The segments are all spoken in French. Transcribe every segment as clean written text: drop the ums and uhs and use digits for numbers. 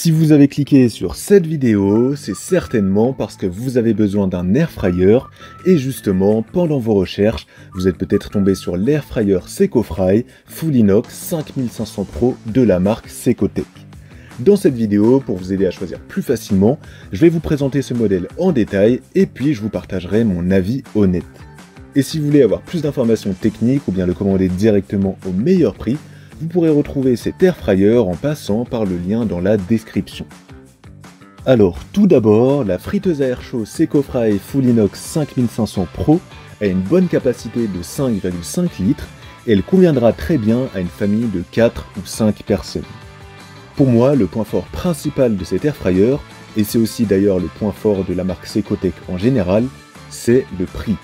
Si vous avez cliqué sur cette vidéo, c'est certainement parce que vous avez besoin d'un air fryer et justement, pendant vos recherches, vous êtes peut-être tombé sur l'air fryer Secofry Full Inox 5500 Pro de la marque Secotech. Dans cette vidéo, pour vous aider à choisir plus facilement, je vais vous présenter ce modèle en détail et puis je vous partagerai mon avis honnête. Et si vous voulez avoir plus d'informations techniques ou bien le commander directement au meilleur prix, vous pourrez retrouver cet air fryer en passant par le lien dans la description. Alors tout d'abord, la friteuse à air chaud Secofry Full Inox 5500 Pro a une bonne capacité de 5,5 litres et elle conviendra très bien à une famille de 4 ou 5 personnes. Pour moi, le point fort principal de cet air fryer, et c'est aussi d'ailleurs le point fort de la marque Secotech en général, c'est le prix.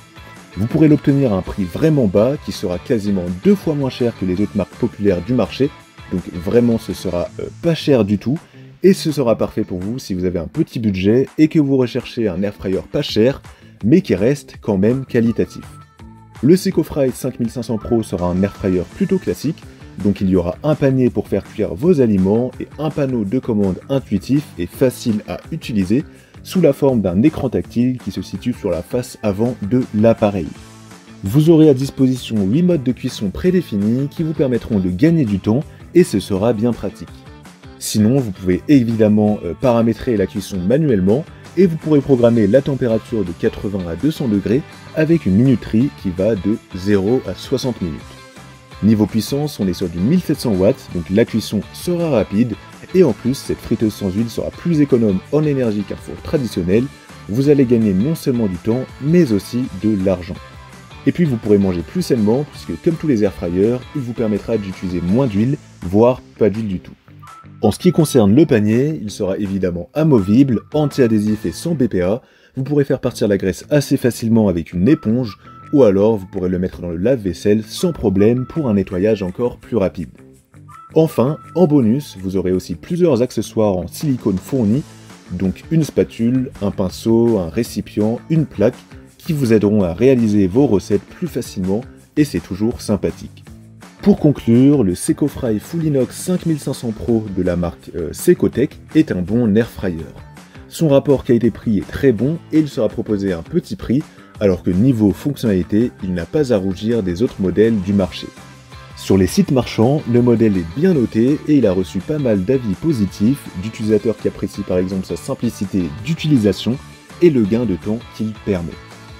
Vous pourrez l'obtenir à un prix vraiment bas qui sera quasiment 2 fois moins cher que les autres marques populaires du marché, donc vraiment ce sera pas cher du tout, et ce sera parfait pour vous si vous avez un petit budget et que vous recherchez un air fryer pas cher, mais qui reste quand même qualitatif. Le Secofry 5500 Pro sera un air fryer plutôt classique, donc il y aura un panier pour faire cuire vos aliments et un panneau de commande intuitif et facile à utiliser, sous la forme d'un écran tactile qui se situe sur la face avant de l'appareil. Vous aurez à disposition 8 modes de cuisson prédéfinis qui vous permettront de gagner du temps et ce sera bien pratique. Sinon, vous pouvez évidemment paramétrer la cuisson manuellement et vous pourrez programmer la température de 80 à 200 degrés avec une minuterie qui va de 0 à 60 minutes. Niveau puissance, on est sur du 1700 watts, donc la cuisson sera rapide. Et en plus, cette friteuse sans huile sera plus économe en énergie qu'un four traditionnel. Vous allez gagner non seulement du temps, mais aussi de l'argent. Et puis vous pourrez manger plus sainement, puisque comme tous les air fryers, il vous permettra d'utiliser moins d'huile, voire pas d'huile du tout. En ce qui concerne le panier, il sera évidemment amovible, anti-adhésif et sans BPA. Vous pourrez faire partir la graisse assez facilement avec une éponge, ou alors vous pourrez le mettre dans le lave-vaisselle sans problème pour un nettoyage encore plus rapide. Enfin, en bonus, vous aurez aussi plusieurs accessoires en silicone fournis, donc une spatule, un pinceau, un récipient, une plaque, qui vous aideront à réaliser vos recettes plus facilement, et c'est toujours sympathique. Pour conclure, le Secofry Full Inox 5500 Pro de la marque Secotech est un bon air fryer. Son rapport qualité-prix est très bon et il sera proposé à un petit prix, alors que niveau fonctionnalité, il n'a pas à rougir des autres modèles du marché. Sur les sites marchands, le modèle est bien noté et il a reçu pas mal d'avis positifs d'utilisateurs qui apprécient par exemple sa simplicité d'utilisation et le gain de temps qu'il permet.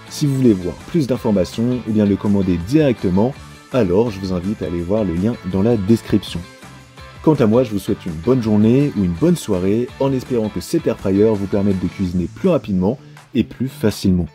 Si vous voulez voir plus d'informations ou bien le commander directement, alors je vous invite à aller voir le lien dans la description. Quant à moi, je vous souhaite une bonne journée ou une bonne soirée en espérant que cet air fryer vous permette de cuisiner plus rapidement et plus facilement.